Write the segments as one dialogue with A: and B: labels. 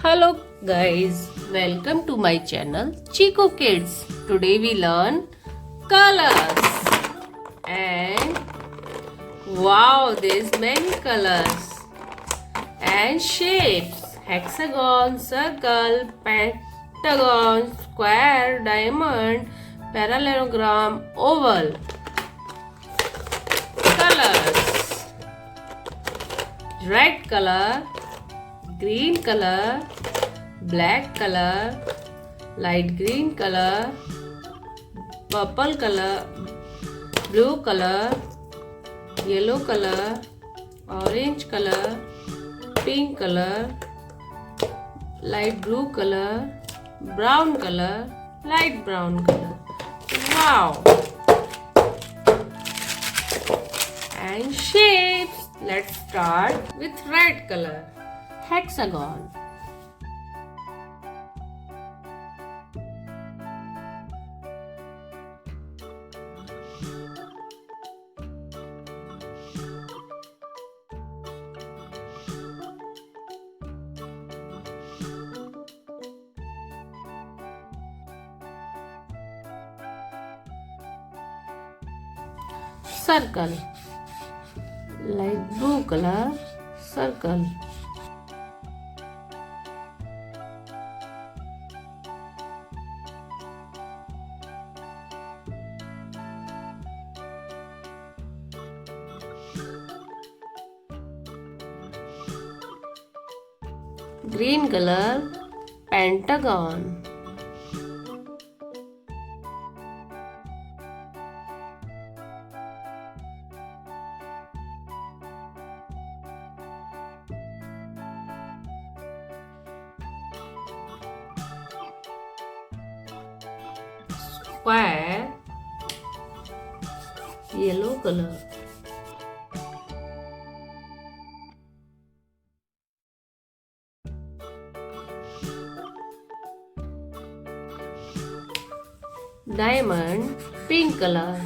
A: Hello guys, welcome to my channel Chico Kids. Today we learn colors and wow, there's many colors and shapes: hexagon, circle, pentagon, square, diamond, parallelogram, oval. Colors: red color, green color, black color, light green color, purple color, blue color, yellow color, orange color, pink color, light blue color, brown color, light brown color. Wow! And shapes. Let's start with red color. Hexagon. Circle. Light blue color, circle. Green color, pentagon. Square, yellow color. Diamond, pink color.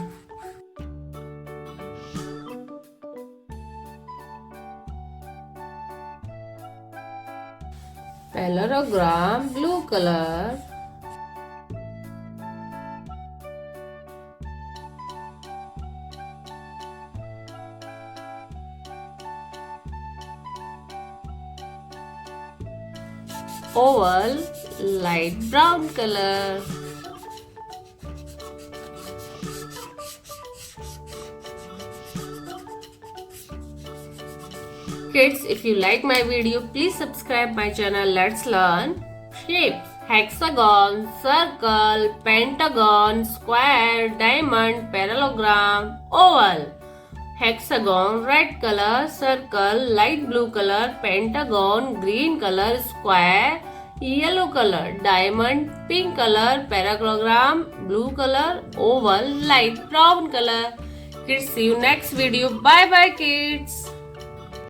A: Parallelogram, blue color. Oval, light brown color. Kids, if you like my video, please subscribe my channel. Let's learn shapes: hexagon, circle, pentagon, square, diamond, parallelogram, oval. Hexagon, red color, circle, light blue color, pentagon, green color, square, yellow color, diamond, pink color, parallelogram, blue color, oval, light brown color. Kids, see you next video. Bye bye kids.